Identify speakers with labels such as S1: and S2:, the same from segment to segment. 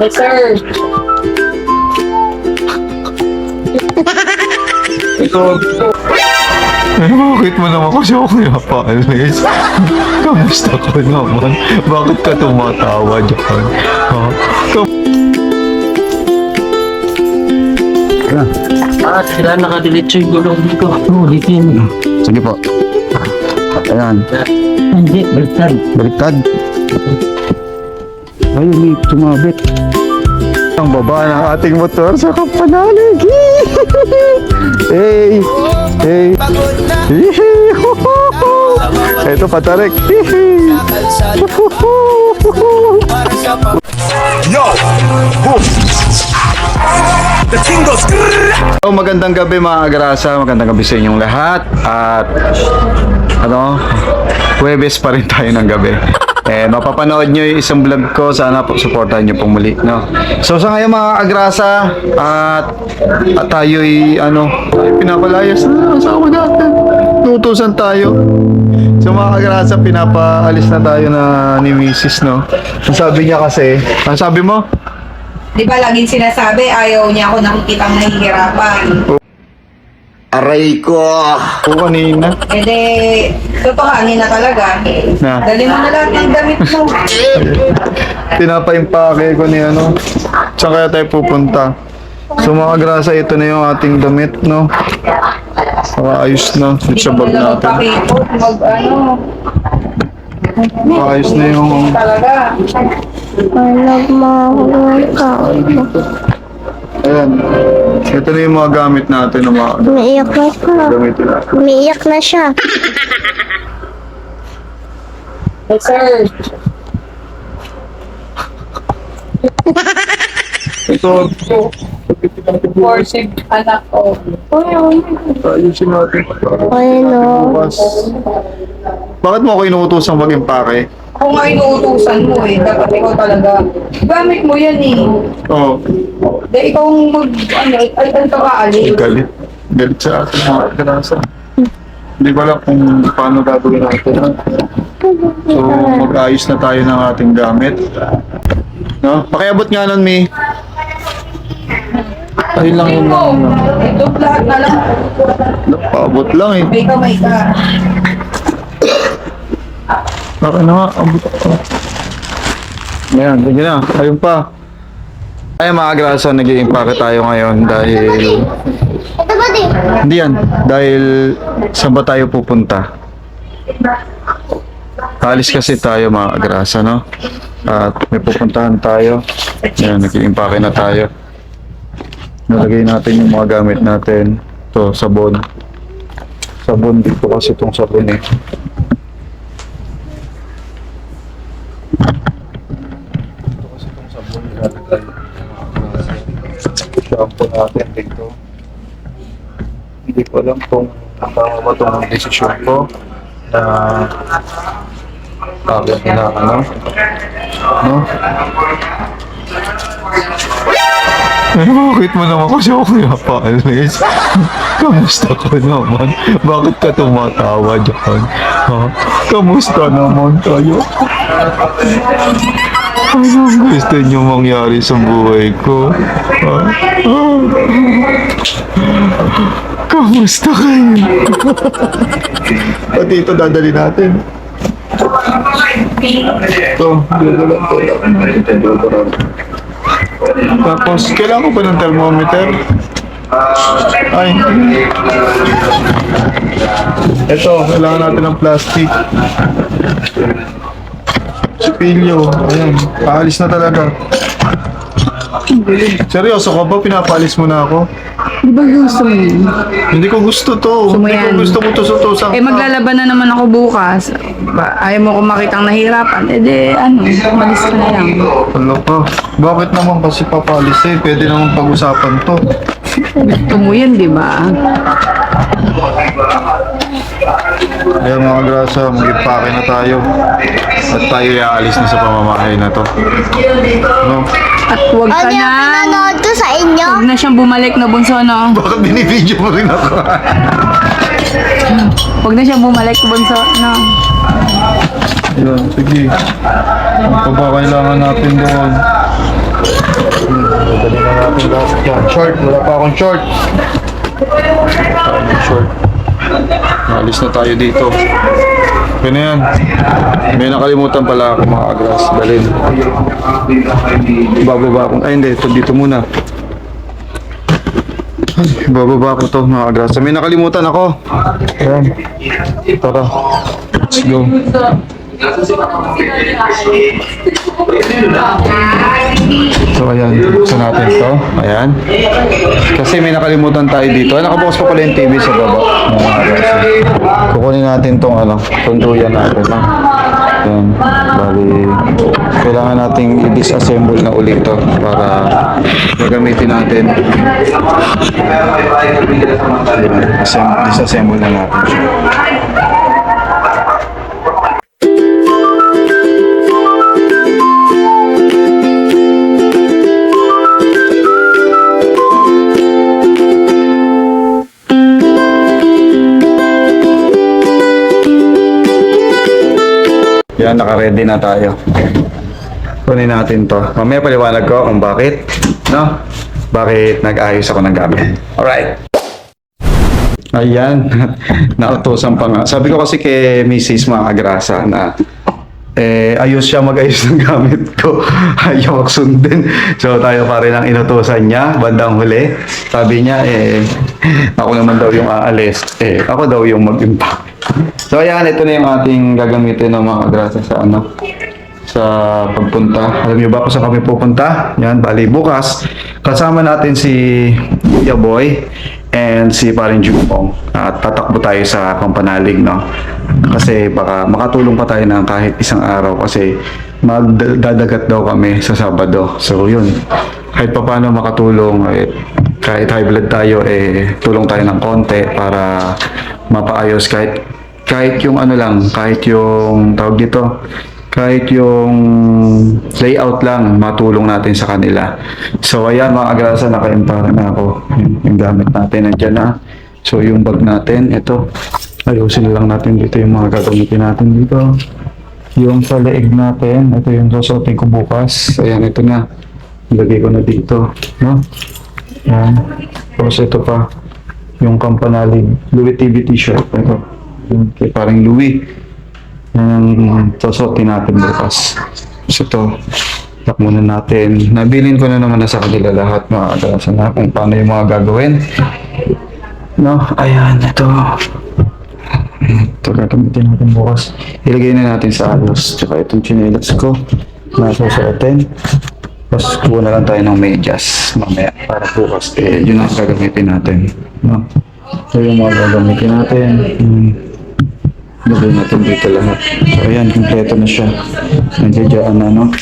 S1: Yes, sir.
S2: Ito. Bakit mo naman kasi ako pinapaalis? Kamusta ka naman? Bakit ka tumatawa dyan? Ha?
S1: Sila nakadelete yung gulong dito. Ulit yun.
S2: Sige po. Ayan.
S1: Hindi, baliktad.
S2: Baliktad. Ay, may sumabit. Ang baba ng ating motor sa kapanalig. Hey! Hey! Ito patarik.
S3: Yo! Boom! The king goes.
S2: So, magandang gabi mga agrasa, magandang gabi sa inyong lahat. At Huwebes pa rin tayo ng gabi. Mapapanood nyo yung isang vlog ko. Sana po supportahan nyo pong muli, no? So sa ngayon mga agrasa, at tayo'y pinapalayas na asawa natin. Nutusan tayo. So mga agrasa, pinapaalis na tayo na ni Mrs. no? Ang sabi niya kasi, ang sabi mo?
S4: Di ba laging sinasabi, ayaw niya ako nakikitang nahihirapan.
S2: Aray ko! O kanina.
S4: E de, totohanin na talaga.
S2: Na.
S4: Dali mo na lahat ng damit mo.
S2: Pinapaimpake ko ni saan kaya tayo pupunta. So mga grasa, ito na yung ating damit, no? Ayos na. Ito sa bag natin.
S4: Magpakipot,
S2: Ayos na yung...
S4: talaga.
S2: Ayan. Ito na yung mga gamit natin.
S5: Umiiyak na siya.
S2: Gamitin natin.
S5: Umiiyak na siya.
S1: Yes, sir.
S2: Ito.
S4: Worship, anak ko.
S2: Ayusin natin.
S5: Ayun
S2: Bukas. Bakit mo ako inuutosang mag-impake?
S4: Ako nga inuutusan mo eh. Dapat ikaw talaga. Gamit mo yan eh.
S2: Oo.
S4: De, ikaw ang aalis.
S2: Galit. Galit sa atin mga grasa. Hindi ko alam kung paano gagawin natin. So, mag-ayos na tayo ng ating gamit. No? Pakiabot nga nun, Mi. Ayun lang yun lang.
S4: Ito lahat na lang.
S2: Paabot lang eh.
S4: May kamay ka.
S2: Baka na nga, abot ako. Ayan, ganyan na. Ayun pa. Ay mga grasa, nag-i-impake tayo ngayon dahil...
S5: Ito ba din?
S2: Hindi yan. Dahil saan ba tayo pupunta? Alis kasi tayo mga grasa, no? At may pupuntahan tayo. Ayan, nag-i-impake na tayo. Nalagay natin yung mga gamit natin. Ito, sabon. Sabon dito kasi itong sabon eh. Shampoo natin dito. Hindi ko alam kung tama ba itong desisyon ko na bakit na no? Bakit mo naman kasi ako pinapaalis? Kamusta ka naman? Bakit ka tumatawa dyan? Ha? Kamusta naman tayo? Anong gusto niyo mangyari sa buhay ko? Ha? Kamusta kayo? Pati ito dadali natin. Ito, dadala ito. Tapos, kailangan ko pa ng thermometer? Ay. Ito, kailangan natin ng plastic. Spilyo. Ayan. Paalis na talaga. Seryoso ka ba? Pinapaalis mo na ako?
S6: Di ba gusto mo yun?
S2: Hindi ko gusto to.
S6: Gusto mo
S2: Hindi ko
S6: yan?
S2: gusto mo tusok-tusok.
S6: Maglalaban na naman ako bukas. Ayaw mo ko makitang nahirapan. Umalis ka na lang.
S2: Ano ka? Bakit naman kasi papaalis eh? Pwede naman pag-usapan to.
S6: Gusto mo yun, di ba?
S2: Ayan mga grasa, mag-impake na tayo. At tayo iaalis na sa pamamahay na to. No?
S6: At huwag ka
S5: Ano yung
S6: na...
S5: pinanood ko sa inyo?
S6: Huwag na siyang bumalik na bunso, no?
S2: Baka binibidyo mo rin ako.
S6: Huwag na siyang bumalik na bunso, no?
S2: Ayan, sige. Ano pa ba kailangan natin doon? Dali na natin lahat yan. Short, wala pa akong short. Short. Maalis na tayo dito. Kaya na yan. May nakalimutan pala ako mga agras. Dalhin. Bababa akong, ay hindi, ito dito muna. Ay, bababa ko to mga agras. May nakalimutan ako. Ayan. Tara. Let's go. So ayan, buksan natin to. Ayan. Kasi may nakalimutan tayo dito. Ay, nakabukas pa pala yung TV sa baba. Kukunin natin tong tunduyan natin. Ayan. Bali, kailangan nating i-disassemble na ulit to para gagamitin natin. Disassemble na natin siya. Yan, naka-ready na tayo. Kunin natin to. Mamaya paliwanag ko kung bakit, no? Bakit nag-ayos ako ng gamit. Alright. Ayan. Nautosan pa nga. Sabi ko kasi kay Mrs. mga agrasa na ayos siya mag-ayos ng gamit ko. Ayaw ako sundin. So tayo pa rin ang inutusan niya bandang huli. Sabi niya ako naman daw yung aalis. Ako daw yung mag-impact. So ayan, ito na yung ating gagamitin ng mga agrasa sa pagpunta. Alam niyo ba kung saan kami pupunta? Yan, bali bukas kasama natin si Kuya Boy and si Paring Jupong at tatakbo tayo sa Pampanalig, no? Kasi baka makatulong pa tayo ng kahit isang araw kasi magdadagat daw kami sa Sabado. So yun, kahit pa paano makatulong, kahit high blood tayo, tulong tayo ng konti para mapaayos kahit yung kahit yung tawag dito, kahit yung layout lang, matulong natin sa kanila. So ayan mga agrasa, naka-impara na ako. Yung gamit natin nandiyan na. So yung bag natin, ito, ayusin lang natin dito yung mga gagamitin natin dito. Yung sa leeg natin, ito yung susuotin ko bukas. Ayan, ito na. Ilagay ko na dito, no? Ayan. Tapos ito pa, yung Pampanalig Louis TV t-shirt. Ito, yung kay parang Louis. Yung susuotin natin bukas. So ito, tak muna natin. Nabilin ko na naman na sa kanila lahat mga agrasa na kung paano yung mga gagawin. No, ayan, ito. Ito gagamitin natin bukas. Ilagay na natin sa alos. Tsaka itong chinelas ko na susuotin. Tapos kuha na lang tayo ng medyas mamaya para bukas. Yun ang gagamitin natin. No? So yung mga gagamitin natin. Ilagay natin dito lahat. So ayan, kompleto na siya. Nandiyan na, no?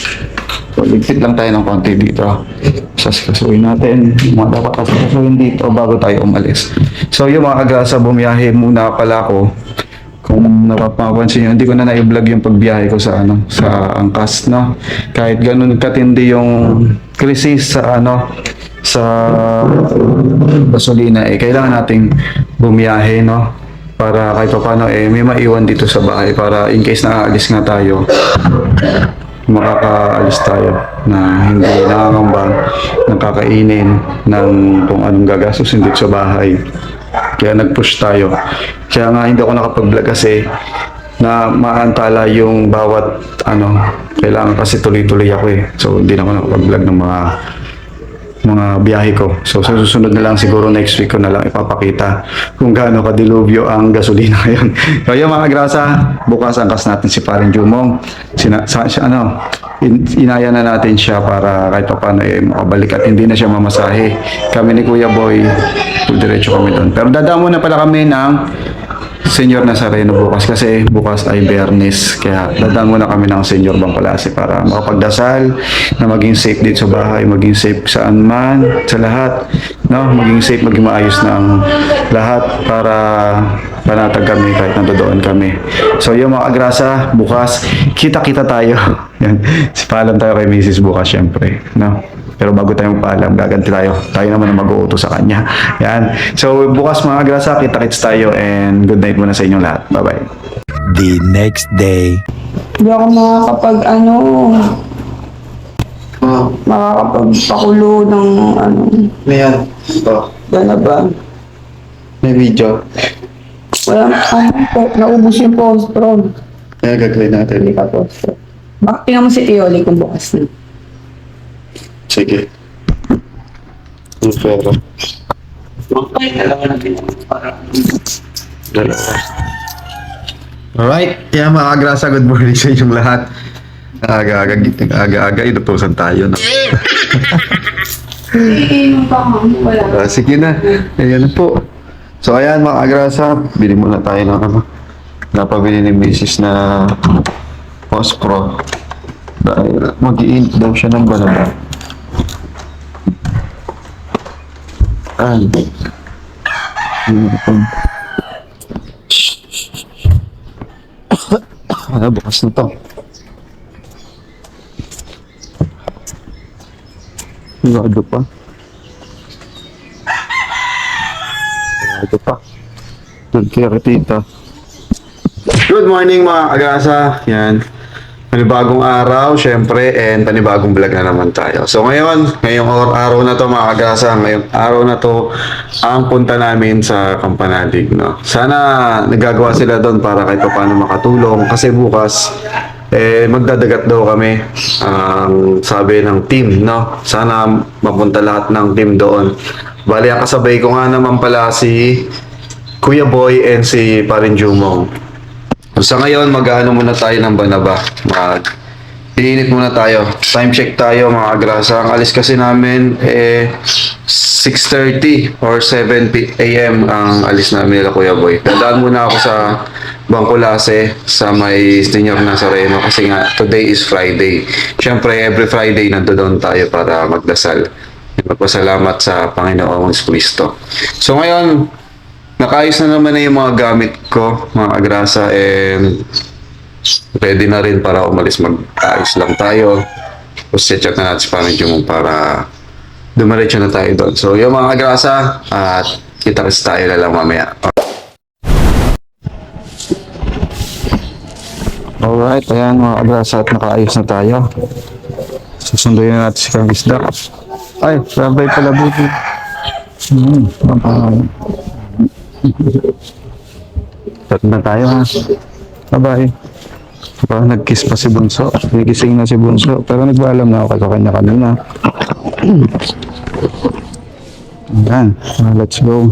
S2: So, ligpit lang tayo ng konti dito. Saskasuin natin. Mga dapat saskasuin dito bago tayo umalis. So yung mga agrasa, bumiyahe muna pala ako. Kung napapansin nyo, hindi ko na na-vlog yung pagbiyahe ko sa sa angkas, no? Kahit ganun katindi yung krisis sa sa gasolina, kailangan nating bumiyahe, no? Para kahit pa paano may maiwan dito sa bahay para in case nakaalis nga tayo, makakaalis tayo na hindi nangangamba ng kakainin ng kung anong gagastusin dito sa bahay. Kaya nag-push tayo. Kaya nga hindi ako nakapag-vlog kasi na maantala yung bawat kailangan kasi tuloy-tuloy ako So hindi na ako nakapag-vlog ng mga biyahe ko. So sa susunod na lang siguro next week ko na lang ipapakita kung gaano kadilubyo ang gasolina ngayon. Kaya mga grasa, bukas angkas natin si Paring Jumong. Inaya na natin siya para kahit pa paano makabalik at hindi na siya mamasahe. Kami ni Kuya Boy, diretso kami doon. Pero dadamo na pala kami ng Senyor Nazareno bukas kasi bukas ay Biyernes. Kaya dadaan muna kami ng Senyor Bangkalasi para makapagdasal na maging safe dito sa bahay, maging safe saan man, sa lahat, no? Maging safe, maging maayos ng lahat para panatag kami kahit nandoon kami. So yung mga agrasa, bukas kita-kita tayo. Yan. Paalam tayo kay Mrs. bukas syempre, no? Pero bago tayo magpaalam, gaganti tayo. Tayo naman ang mag-uuto sa kanya. Yan. So, bukas mga agrasa, kita-kits tayo and good night muna sa inyong lahat. Bye-bye.
S3: The next day.
S6: Hindi ako makakapag
S2: Oh,
S6: Makakapagpakulo ng ano,
S2: ayan. Ito.
S6: gana ba?
S2: May video.
S6: Wala, po, naubos yung post-pro.
S2: Kaya gagawin natin.
S6: Hindi ka post-pro. Baka tingnan mo si Tioli kung bukas na.
S2: Sige. Yung pera. Dalawa. Alright. Kaya mga kagrasa, good morning sa inyong lahat. Aga-aga, inutusan tayo. No?
S6: Wala.
S2: Sige na. Ayan na po. So ayan mga kagrasa, bili muna tayo ng ano. Napabili ni Mrs. na Pospro. Dahil mag-i-int daw siya ng balaba. Ano bukas na to. Sigado pa. Sigado pa. Good kaya tita. Good morning mga kagasa. Yan. Panibagong araw, syempre, and panibagong vlog na naman tayo. So ngayong araw na to mga kagasa, ngayong araw na to, ang punta namin sa Kampanalig, no? Sana nagagawa sila doon para kahit paano makatulong. Kasi bukas, magdadagat daw kami. Ang sabi ng team, no? Sana mapunta lahat ng team doon. Bali, ang kasabay ko nga naman pala si Kuya Boy and si Parin Jumong. So, sa ngayon, mag-ano muna tayo ng Banaba. Iinit muna tayo. Time check tayo mga agrasa. Ang alis kasi namin 6:30 or 7 a.m. ang alis namin nila Kuya Boy. Dadaan muna ako sa Bangkulase sa may Senior Nazareno kasi nga today is Friday. Siyempre, every Friday nandoon tayo para magdasal. Magpasalamat sa Panginoong Kristo. So ngayon, nakaayos na naman na yung mga gamit ko, mga agrasa, and ready na rin para umalis. Mag-ayos lang tayo. Tapos check na natin si Parin para dumiretso na tayo doon. So yung mga agrasa, at kita-kits tayo na lang mamaya. Alright, ayan mga agrasa, at nakaayos na tayo. Susunduin na natin si Kangisda. Ay, sabay pala buti. Start na tayo ha. Bye-bye. Parang nag-kiss pa si Bunso. Nagising na si Bunso. Pero nagpaalam na ako sa kanya kanina. Ayan. Let's go.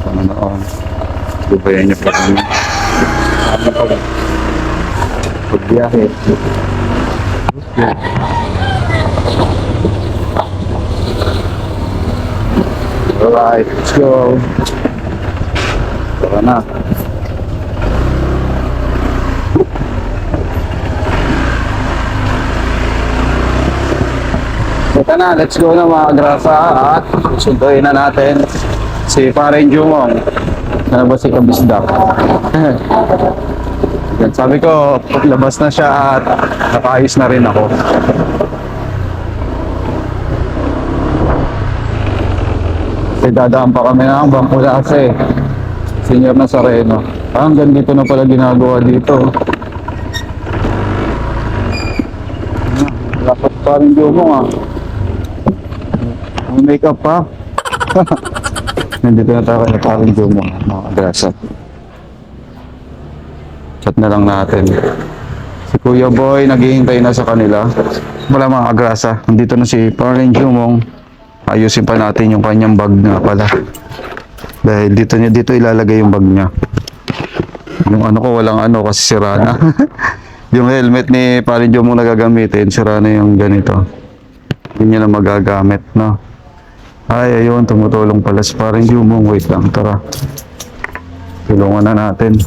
S2: Panginoon. Lubayan niyo po kami. Pagbiyahe. Alright, let's go. Tara na. Tara na, let's go na mga grasa at susunduin na natin si Parin Jumong. Ano ba si Kabisdak? Sabi ko, labas na siya at nakaayos na rin ako. Kasi dadaan pa kami ng Bangkulase, Senior Nazareno. Hanggang dito na pala ginagawa dito. Lapot pa rin Jumong ah. May makeup pa. Nandito na tayo kay Parin Jumong, mga grasa. Chat na lang natin. Si Kuya Boy, naghihintay na sa kanila. Wala mga agrasa. Nandito na si Parin Jumong. Ayusin pa natin yung kanyang bag na pala. Dahil dito ilalagay yung bag niya. Yung ano ko, walang ano kasi sira na. Yung helmet ni Parin Jumong na gagamitin, sira na yung ganito. Hindi niya na magagamit, no? Ay, ayun, tumutulong pala si Parin Jumong. Wait lang, tara. Tulungan na natin.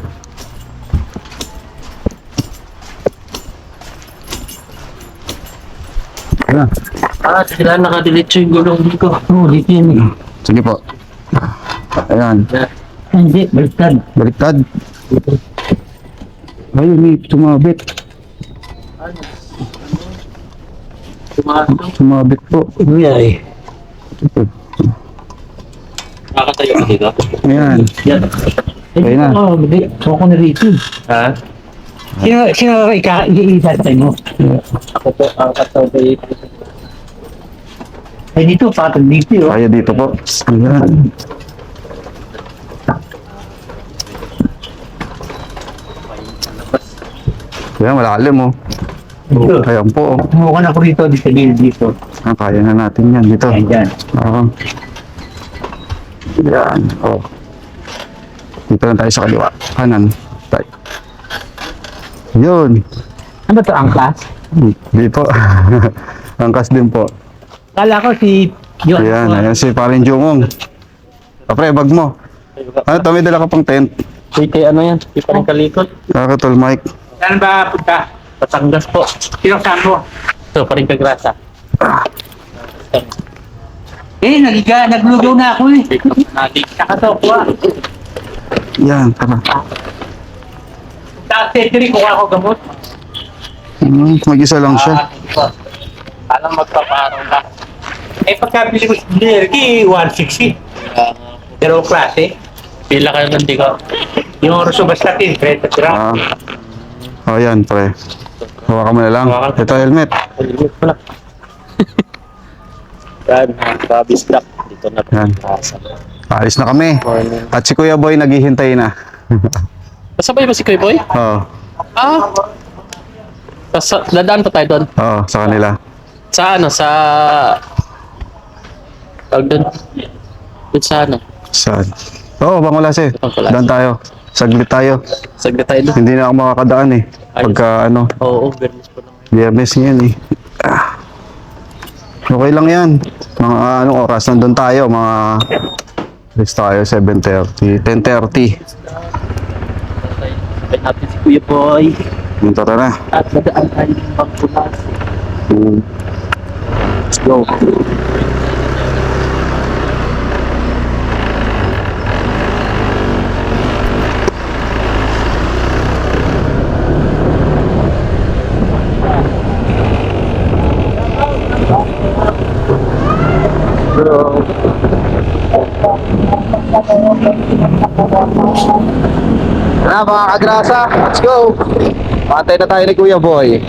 S1: Sila nakadiretso yung gulong dito. Dito yun.
S2: Sige po. Ayan.
S1: Hindi, baliktad.
S2: Baliktad. Ayun, may sumabit. Sumabit po.
S1: Ay. Nakakatayo ka dito.
S2: Ayan.
S1: Yan.
S2: Okay na.
S1: Oo, hindi. Ako na rito. Ha? Sino i-iisasay mo? Ako po, ang kasabay. Ay, dito, patag dito. Oh.
S2: Kaya dito po. Ayan. Ayan, malalim oh.
S1: Dito.
S2: Ayan po oh.
S1: Mukha na ako rito, dito, dito.
S2: Ah, kaya na natin yan dito.
S1: Ayan, dyan.
S2: Oo. Yan. Oh. Dito lang tayo sa kaliwa. Kanan. Tayo. Yun.
S1: Ano ba ito, angkas?
S2: Di po. Angkas din po.
S1: Kala ko si... Yun.
S2: Ayan. Ayan si Parin Jungong. Kapre, bag mo. Ano to? May dala ka pang tent.
S1: Kay ano yan? Si parang kalikot.
S2: Kakatol Mike.
S1: Saan ba punta? Batangas po. Sino saan mo? Ito, parang kagrasa. Naglugaw na ako eh. Nakataw ko ah.
S2: Yan. Tara.
S1: Sa surgery ko ako gamot.
S2: Mag-isa lang siya.
S1: Alam magpaparang ka. Eh pagkabili ko si Derky, 160. Pero klase. Pila kayo ng tigaw. Yung Rosubastatin, 30 tira.
S2: Ah. Oh, yan, pre. Hawakan mo na lang. Ito, helmet.
S1: Helmet pala. Yan, Bobby Stock. Dito na
S2: Yan.
S1: pasa.
S2: Alis na kami. At si Kuya Boy naghihintay na.
S1: Kasabay ba si Kuy Boy?
S2: Oo.
S1: Ah. Dadaan pa tayo doon.
S2: Oo, sa kanila.
S1: Sa ano? Sa... Tawag doon. Doon sa ano?
S2: Saan? Oo, Bangulase.
S1: Bangulase.
S2: Daan tayo. Saglit tayo.
S1: Saglit tayo doon.
S2: Hindi na ako makakadaan eh. Pagka ano,
S1: Oo, Bernis po lang.
S2: biyernes ngayon eh. Ah. Okay lang yan. Mga anong oras nandun tayo? Mga... Alis tayo, 7:30. 10:30.
S1: Sabay natin si Kuya Boy.
S2: Tara na.
S1: At nadaan tayo ng Bangkulas.
S2: Let's go. Na mga kagrasa, let's go! Patay na tayo ni Kuya Boy.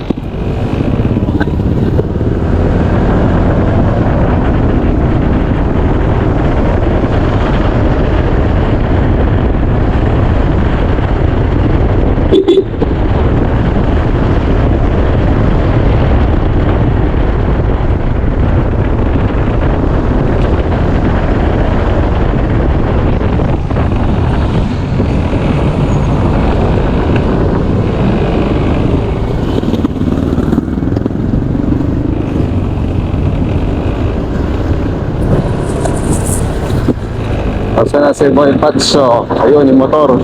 S2: Saan na si Boy Patso? Ayun, yung motor.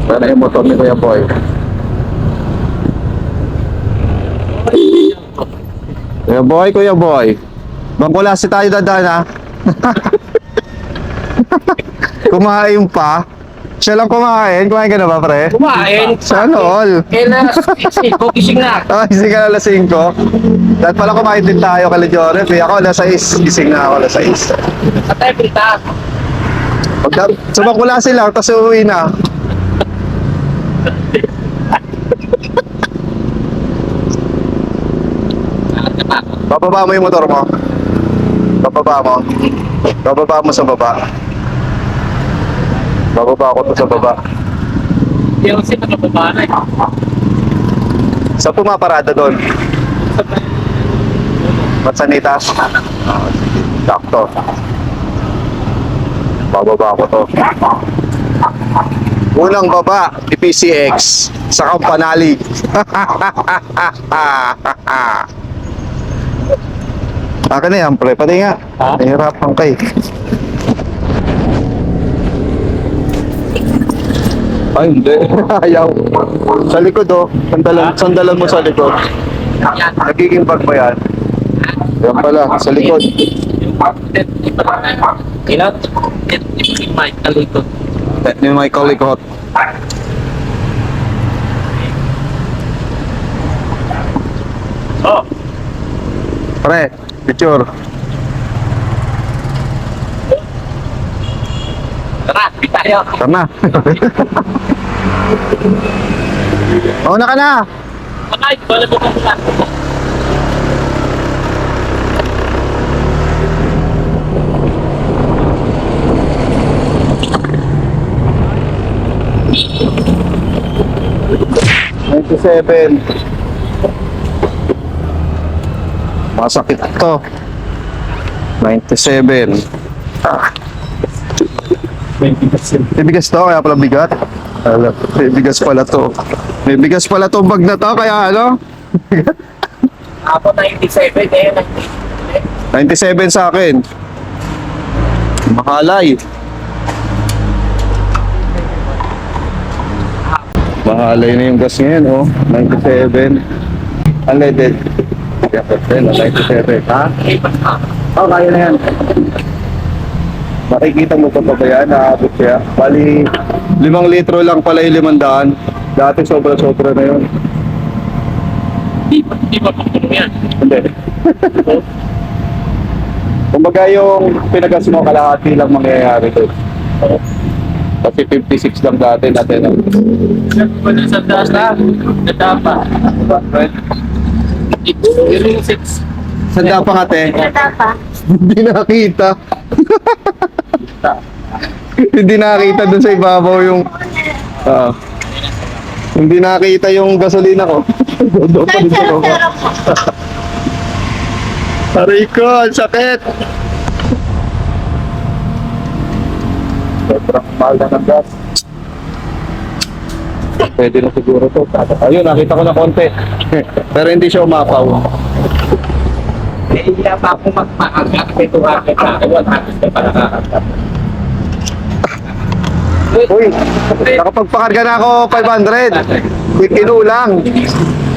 S2: Saan na yung motor ni Kuya Boy? Kuya Boy. Bangkulasi tayo dadaan ha. Kumain pa. Siya lang kumain. Kumain ka na ba, pre?
S1: Kumain!
S2: Sana all.
S1: Kailan gising na.
S2: Ah, gising ka na alas 5. Dahil pala kumain din tayo kala Joret. Ako alas 6. Gising na ako alas 6.
S1: At tayo pinta.
S2: Sa Bangkulasi lang, tapos uuwi na. Bababa mo yung motor mo. Bababa mo. Bababa mo sa baba. Bababa ko to sa baba.
S1: Hindi ako siya nakababa na eh.
S2: Sa pumaparada doon. Matsanitas. Sakto. Bababa ko to. Unang baba ni PCX sa Kampanalig. Akin na yan, pre. Pati nga.
S1: Ha?
S2: Nahirapan ka eh. Ay, hindi. Ayaw. Sa likod, oh. Sandalan mo sa likod. Nagiging bag ba yan? Yan pala, sa likod.
S1: Ilan? Yung mic kalikot.
S2: Tet ni Michael Likot.
S1: Oh!
S2: Pre, picture.
S1: Tayo.
S2: Tara na. Mauna ka na.
S1: Ay, wala mo ka.
S2: 97. Masakit to. 97. May bigas to, kaya pala bigat. May bigas pala to. May bigas pala to bag na to, kaya ano?
S1: Ako 97 eh.
S2: 97 sa akin. Mahalay. Mahalay na yung gas ngayon, oh. 97. Unleaded. Kaya 97, ha? Oh, kaya na yan. Makikita mo pa ba yan? Naabot siya. Bali, 5 litro lang pala yung 500. Dati sobra-sobra na yun.
S1: Di ba pupuno yan?
S2: Hindi. Kumbaga yung pinagas mo, kalahati lang mangyayari doon. Kasi 56 lang dati natin.
S1: Wala sa taas na. Nadapa. Yung 6.
S2: Sanda pa nga, te?
S5: Tata pa.
S2: Hindi nakita. Hindi nakita dun sa ibabaw yung... hindi nakita yung gasolina ko. Doon pa din ako. Aray ko, ang sakit! Sobrang mahal na ng gas. Pwede na siguro to. Ayun, nakita ko na konti. Pero hindi siya umapaw.
S1: Eh, hindi pa ako magpakagat. May tumakit sa akin. Wala ka para kakagap.
S2: Uy, nakapagpakarga na ako 500. Quick inulang.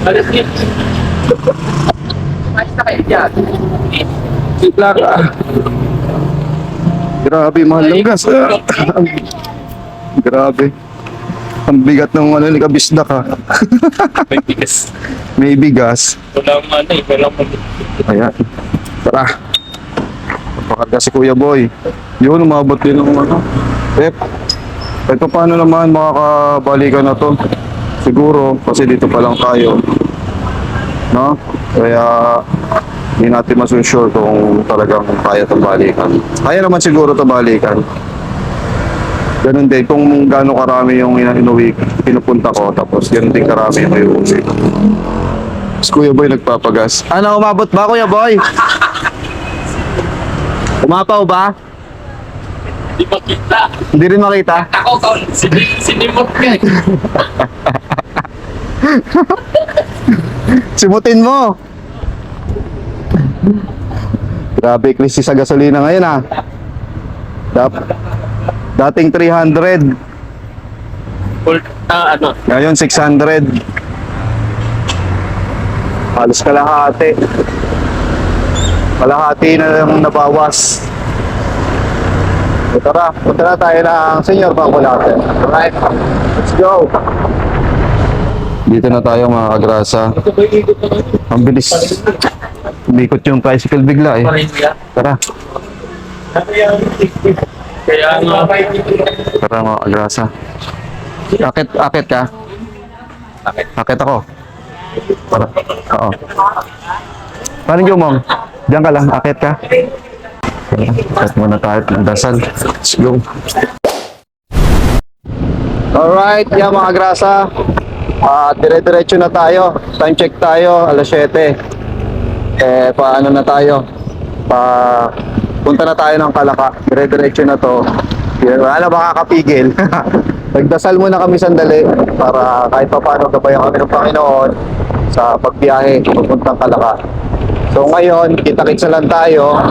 S1: Alas yun. Ayos na kayo dyan.
S2: Lang. Grabe, mahal ng gas. Grabe. Ang bigat ng ano ni kabisdak, ha.
S1: May bigas.
S2: May bigas.
S1: Walang ano eh. Walang
S2: Ayan. Tara. Pakarga si Kuya Boy. Yun, umabot din ng ano. Pep. Ito paano naman makakabalikan na to? Siguro, kasi dito pa lang tayo. No? Kaya, hindi natin masusure kung talagang kaya itong balikan. Kaya naman siguro ito balikan. Ganun din, kung gaano karami yung inuwi, pinupunta ko, tapos ganun din karami yung iuwi. Tapos Kuya Boy nagpapagas. Ano, umabot ba Kuya Boy? Umapaw ba?
S1: Di makita.
S2: Hindi rin makita?
S1: Ako, sinimot ka eh.
S2: Simutin mo! Grabe, krisis sa gasolina ngayon, ah. Dating 300,
S1: Full, ano,
S2: ngayon 600. Halos kalahati. Kalahati na lang nabawas. So, tara, punta na tayo ng Senior Bacolate. Alright, let's go! Dito na tayo mga kagrasa. Ang bilis. Umikot yung tricycle bigla eh.
S1: Malaysia.
S2: Tara,
S1: Kaya nga,
S2: tara mga kagrasa. Akit ka? Akit ako. Tara, oo. Paano yung mong? Diyan ka lang, akit ka. Akit muna tayo ng dasal. Let's go. Alright, yan mga grasa. Dire-diretso na tayo. Time check tayo, alas 7. Paano na tayo? Punta na tayo ng Kalaka. Dire-diretso na to. Wala makakapigil. Nagdasal muna kami sandali para kahit pa paano gabayan kami ng Panginoon sa pagbiyahe papuntang Kalaka. So ngayon, kita-kitsa lang tayo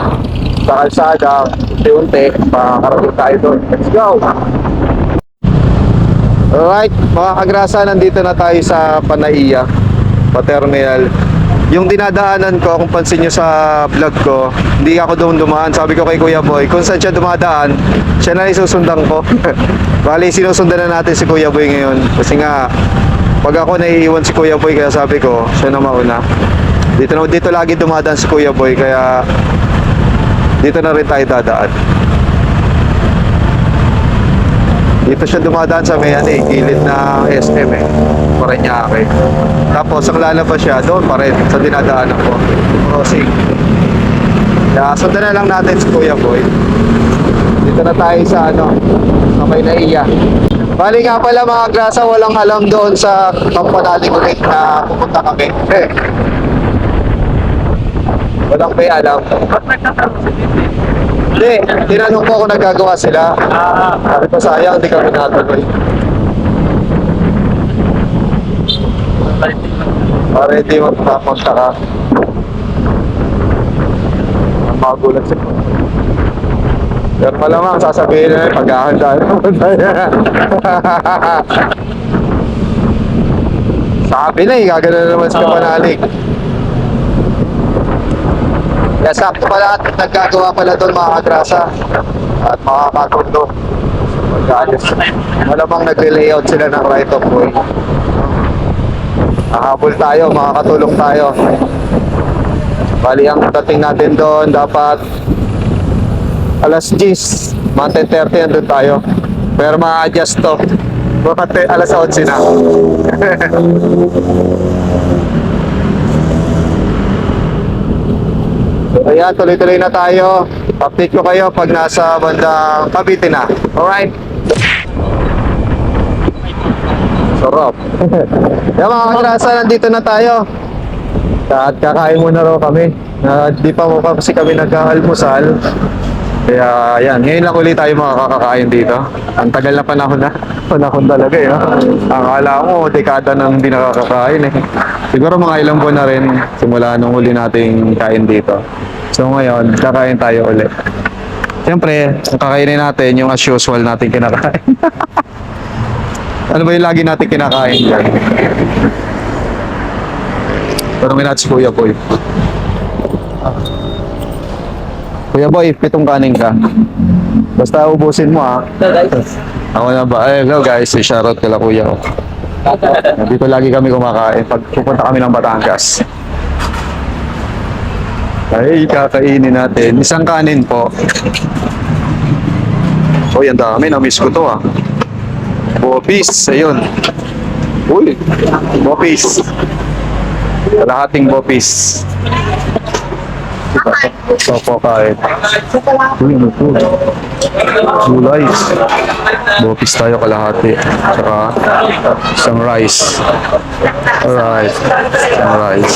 S2: sa kalsada, unti-unti, makakarating tayo doon. Let's go! Alright, mga kagrasa, nandito na tayo sa Panaiya, pa-terminal. Yung dinadaanan ko, kung pansin nyo sa vlog ko, hindi ako doon dumaan. Sabi ko kay Kuya Boy, kung saan siya dumadaan, siya na isusundan ko. Bali, sinusundan na natin si Kuya Boy ngayon. Kasi nga, pag ako naiiwan si Kuya Boy, kaya sabi ko, siya na mauna. Dito lagi dumadaan si Kuya Boy, kaya dito na rin tayo dadaan. Dito siya dumadaan sa may gilid na SM Parañaque. Tapos ang lalabas siya doon pa rin sa dinadaanan ko. Crossing. Kaya sundan na lang natin si Kuya Boy. Dito na tayo sa sa may naiya. Bali nga pala mga grasa, walang alam doon sa Kampanaling ulit na pupunta kami. Walang may alam. Hindi, tinanong ko kung nagagawa sila. Sabi ko sayang, hindi kami natuloy. Para hindi magpapunta ka. Ang magulat siya. Pero malamang sasabihin na paghahanda naman tayo. Sabi na gagana na naman sa Kampanaling. Kaya sakto pala at naggagawa pala doon mga kagrasa at mga katundo. Mag-ayos. Malamang nagre-layout sila ng right of way. Hahabol tayo, makakatulong tayo. Bali ang dating natin doon dapat alas 10, mga 10:30 nandun tayo. Pero ma-adjust to. Bakit alas 11 na. So, ayan, tuloy-tuloy na tayo. Update ko kayo pag nasa bandang Cavite na. Alright? Sarap. Yan mga kagrasa, nandito na tayo. At kakain muna raw kami. Di pa mo kasi kami nag-almusal. Kaya yan, ngayon lang ulit tayo makakakain dito. Ang tagal na panahon na. Panahon talaga eh. Akala ko, dekada nang hindi nakakakain eh. Siguro mga ilang buwan na rin simula nung huli nating kain dito. So ngayon, kakain tayo ulit. Siyempre, ang kakainin natin yung as usual natin kinakain. Ano ba yung lagi natin kinakain dyan? Tanungin natin si Kuya Boy. Kuya Boy, 7 kanin ka. Basta ubusin mo ha. Ako na ba? Hello guys, shoutout kala Kuya ko. Dito lagi kami kumakain pag pupunta kami ng Batangas. Ay, kakainin natin. Isang kanin po. Oh, yan dami. Na-miss ko to ah. Bopis, ayun. Uy, Bopis. Kalahating Bopis. Opo, kain. Uy, ano po? Gulay. Bopis tayo kalahati. Saka isang rice. Alright. Isang rice.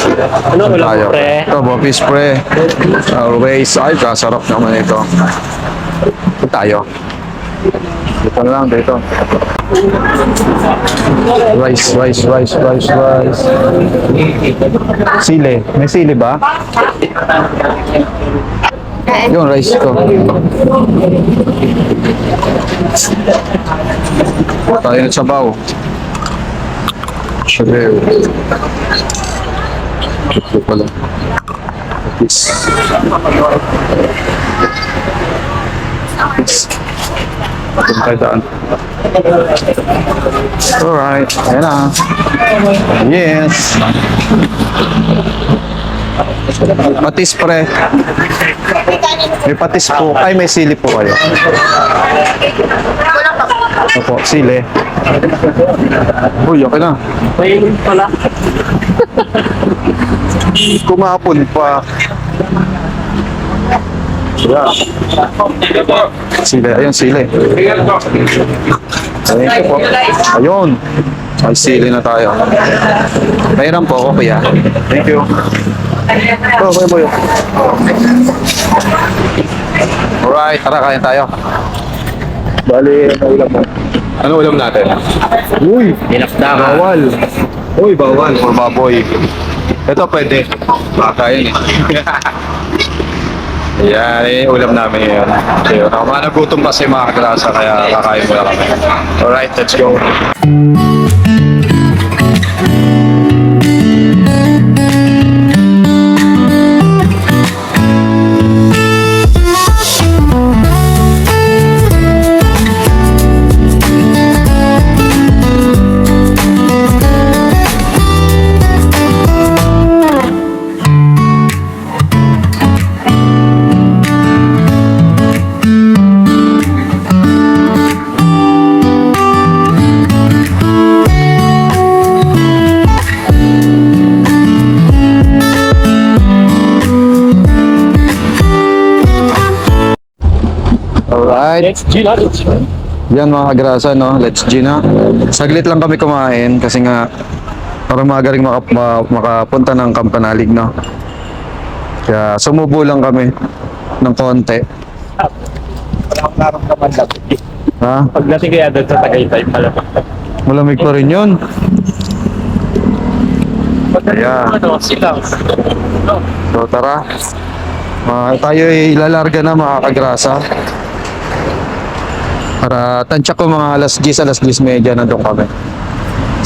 S1: Ano
S2: tayo?
S1: pre?
S2: Ito, Bopis pre. Always. Ay, kasarap naman ito. Ito tayo. Dito na lang, dito. Rice. Sili. May sili ba? Yung rice ko. Tayo na sabaw. Sabaw. Ito pala. This. Doon tayo daan. Alright. Ayan na. Yes. Patis pre. May patis po. Ay, may sili po kayo. Opo, sili. Uy, okay na.
S1: May pala.
S2: Kumapon pa. Yeah. Sili, ayun sili. Ayun po. Ayun. Ay, sili na tayo. Mayroon po, okay ah. Thank you. Oh, boy. Alright, tara, kain tayo. Bali, ano ulam mo? Ano ulam natin? Uy!
S1: Dinakdakan.
S2: Bawal. Uy, bawal. For baboy. Ito pwede. Makain eh. Yan, ulam namin ngayon. So, yun. Ako mga nagutom kasi mga kagrasa, kaya kakain muna kami. Alright, let's go. Alright.
S1: Let's G na, let's G.
S2: Yan mga kagrasa, no? Let's G na. Saglit lang kami kumain kasi nga para magaling makapunta ng Campanalig, no? Kaya sumubo lang kami ng konti.
S1: Wala akong naramdaman lang.
S2: Ha?
S1: Pagdating kaya doon sa Tagaytay, malamang.
S2: Malamig pa rin yun. Ayan.
S1: Ano, silang. No.
S2: So tara. Tayo ay ilalarga na mga kagrasa. Para tansya ko mga alas 10:30 na doon kami.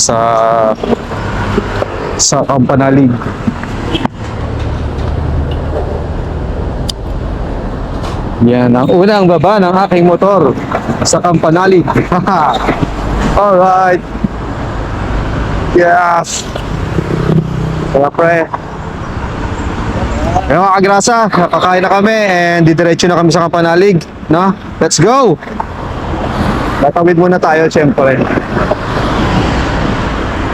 S2: Sa Campanalig. Yan ang unang baba ng aking motor sa Campanalig. Alright. Yes. Kaya pre. Yung mga kagrasa, nakakain na kami and didiretso na kami sa Campanalig. No? Let's go! Tatawid muna tayo, syempre.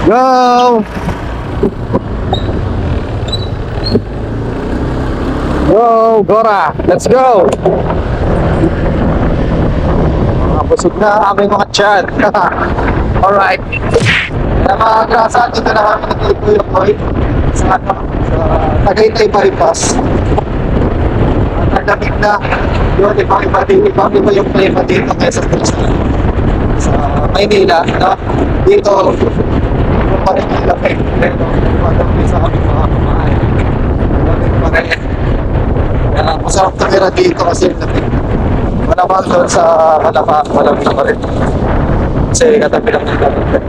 S2: Go! Go, Gora! Let's go! Busog na aming mga chat. Alright. Kaya mga kagrasa, dito na kami nag-iipuyok ko sa Tagaytay Bypass. At nagdamig na yun, ibang-iba yung klima dito kaysa sa Maynila, no? Dito, yung pa rin yung lamig. Madami sa aming mga kumain. Lamig pa rin. Kaya masarap tumira dito kasi lamig. Malamang doon sa Malaka, malamig pa rin. Kasi katabi lang yung lamig.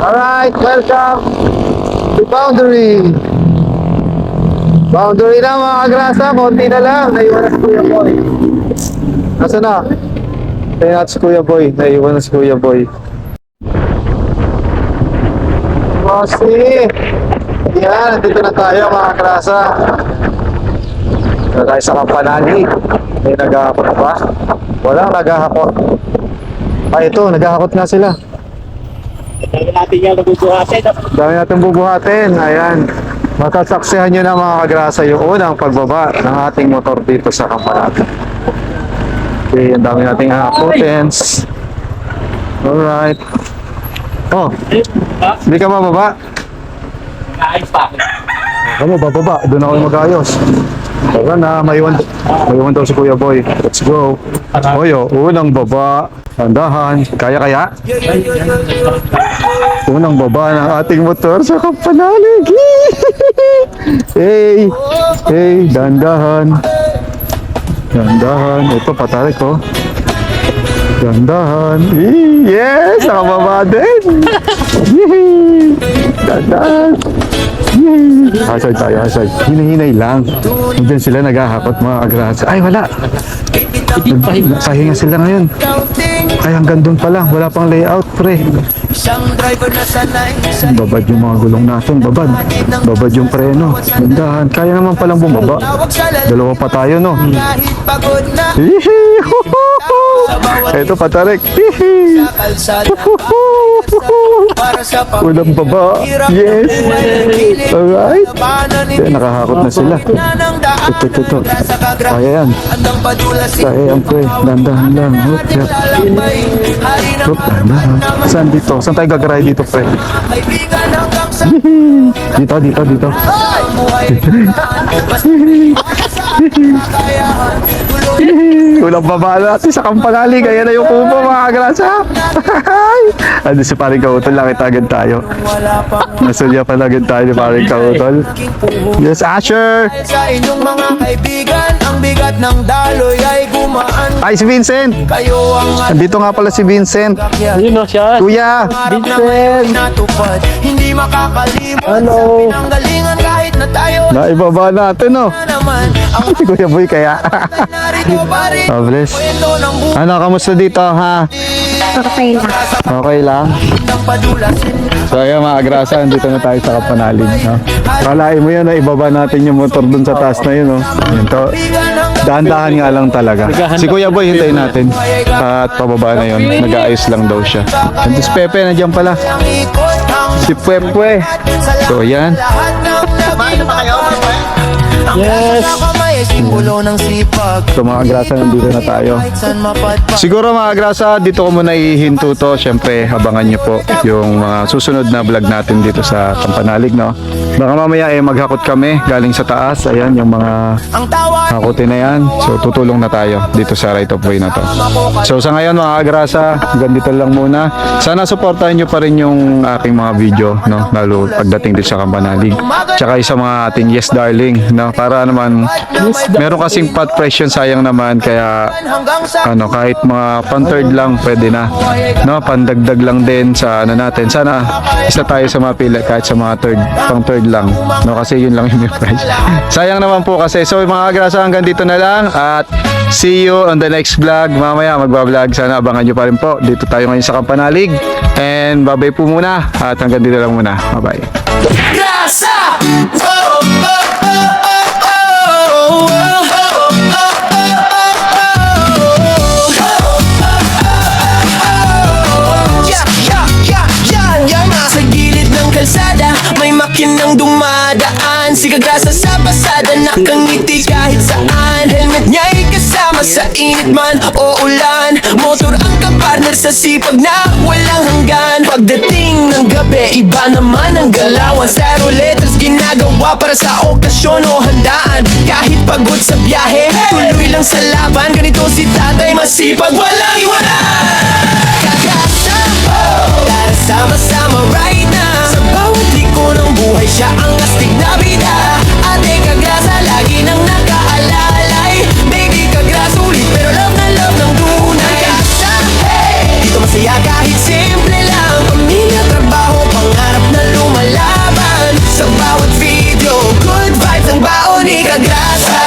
S2: Alright, welcome to Boundary. Boundary na mga kagrasa, konti na lang. Naiwan na si Kuya Boy. Nasaan na? Kaya natin si Kuya Boy. Naiwan na si Kuya Boy. Bossy! Yan, nandito na tayo mga kagrasa. Dito tayo sa Campanalig. May naghahakot ba? Walang naghahakot. Ito, naghahakot nga sila.
S1: Dami natin yung nabubuhatin.
S2: Dami natin bubuhatin. Ayan. Matasaksihan nyo na mga kagrasa yung unang pagbaba ng ating motor dito sa Campanalig. Okay, ang dami nating hakutin. Alright. Oh, hindi ka mababa?
S1: Naayos pa.
S2: Ano, bababa. Doon ako mag-ayos. Tara na, may iwan daw si Kuya Boy. Let's go. Oyo, unang baba. Tandahan. Kaya? Unang baba ng ating motor sa Campanalig. Hey, dandahan. Dandahan. Ito, patarik ko. Dandahan. Yes! Nakababa din. Yee! Dandahan. Yee! Asay tayo, asay. Hinahinay lang. Nandiyan sila naghahakot mga agrasa. Ay, wala. Pahinga sila ngayon. Ay, hanggang doon pa lang. Wala pang layout, pre. Babad yung mga gulong natin. Babad. Babad yung preno. Dandahan. Kaya naman palang bumaba. Dalawa pa tayo, no? Hihi! Ito patarik. Hihi! Walang baba. Yes. Alright. Kaya nakahakot na sila. Ito. Kaya yan. Kaya yan, pre. Dandahan lang. Dandahan. Saan dito? Saan tayo gagaray dito, pre? Dito. Walang baba natin sa Kampanali. Kaya na yung kubo, mga grasa. Ano si paring Kautol? Lakit agad tayo. Nasulya pa agad tayo ni paring Kautol. Yes, Asher!
S7: Sa inyong mga kaibigan, ang bigat ng daloy ay gumaan.
S2: Ay, si Vincent!
S7: Kayo ang
S2: Andito nga pala si Vincent.
S1: Ayun o siya.
S2: Kuya!
S7: harap na ngayon natupad. Hindi makakalimot sa pinanggalingan kahit na tayo
S2: Naibaba natin, no?
S7: na naman. Ang
S2: Si Kuya Boy kaya.
S7: narito pa rin
S2: Oh, bless.
S7: kwento ng buhay
S2: Ano, kamusta dito, ha?
S5: Okay lang.
S2: Okay lang.
S7: ng padulasin.
S2: So, ayun mga agrasa, andito na tayo sa Kapanalig, no? Kalain mo yan, na ibaba natin yung motor dun sa taas na yun, no? Yun to. Dahan-dahan nga lang talaga. Si Kuya Boy, hintayin natin. At pababa na yun. Nag-aayos lang daw siya. And si Pepe, nandiyan pala.
S7: Ang ikot ang
S2: Si Pepe. So, yan.
S7: lahat ng
S1: Yes.
S7: kamay ay simbolo ng sipag.
S2: So, mga agrasa, nandito na tayo.
S7: Kahit saan mapadpad.
S2: Siguro mga agrasa, dito ko muna ihinto to. Siyempre, abangan nyo po yung mga susunod na vlog natin dito sa Kampanalig, no? Baka mamaya maghakot kami galing sa taas. Ayan, yung mga
S7: Ang tawa
S2: hakotin na yan. So, tutulong na tayo dito sa right of way na to. So, sa ngayon mga agrasa, ganito lang muna. Sana supportahan nyo pa rin yung aking mga video, no? Lalo pagdating dito sa Kampanalig. Tsaka sa mga ating Yes Darling, no? Para naman, meron kasing pot pression, sayang naman. Kaya,
S7: hanggang sa
S2: ano, kahit mga pan-third lang pwede na, no? Pandagdag lang din sa ano natin. Sana isa tayo sa mga pila kahit sa mga pang-third lang, no? Kasi yun lang yung price. Sayang naman po kasi. So mga agrasa, hanggang dito na lang at see you on the next vlog. Mamaya magbablog. Sana abangan nyo pa rin po. Dito tayo ngayon sa Kampanalig. And bye-bye po muna at hanggang dito lang muna. Bye-bye.
S7: Grasa! Oh, oh, oh, oh, oh, oh, Sa gilid ng kalsada, may makinang dumadaan. Si Kagrasa sa pasada, nakangiti kahit saan. Helmet niya'y kasama sa init man o ulan. Motor ang kapartner sa sipag na walang hanggan. Pagdating ng gabi, iba naman ang galawan. Zero letters ginagawa para sa okasyon o handaan. Kahit pagod sa biyahe, tuloy lang sa laban. Ganito si tatay, masipag, walang iwanan. Kagrasa, tara sama-sama right now. Sa bawat liko ng buhay, siya ang astig na bida. Ate Kagrasa, lagi nang nakaalalay. Baby Kagrasa, ulit pero love na love ng tunay. Kagrasa, hey! Dito masaya kahit simple lang. Pamilya, trabaho, pangarap na lumalaban. Sa bawat video, good vibes ang baon ni Kagrasa.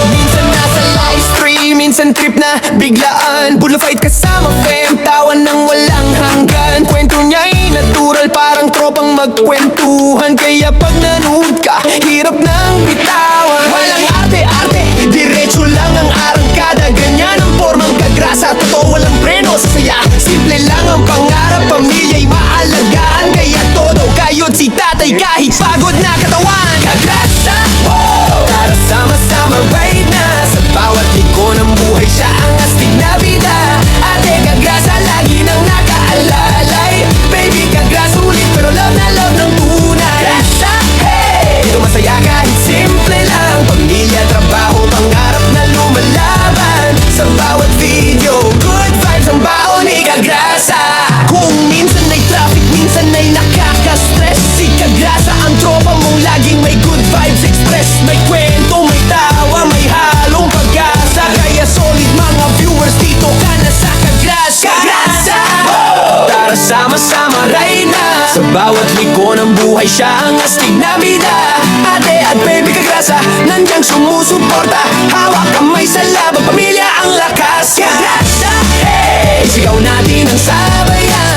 S7: Minsan nasa live stream, minsan trip na biglaan. Bullfight kasama fam, tawan ng walang hanggan. Kwento niya'y natural, parang tropang magkwentuhan. Kaya pag nanood ka, hirap nang bitawan. Walang arte-arte, diretso lang ang arangkada. Ganyan ang formang Kagrasa, totoo walang preno sa saya. Simple lang ang pangarap, pamilya'y maalagaan. Kaya todo kayod si tatay kahit pagod na katawan. Kagrasa, tara sama-sama right na. Sa bawat liko ng buhay, siya ang astig na bida. Ate Kagrasa, lagi nang nakaalalay. Baby Kagrasa, ulit pero love na love ng tunay. Kagrasa, hey! Dito masaya kahit Sama-sama ride na sa bawat liko ng buhay, siya ang astig na bida. Ate at baby Kagrasa, nandiyan sumusuporta. Hawak kamay sa laban, pamilya ang lakas. Kagrasa, hey! Sigaw natin ang sabayan.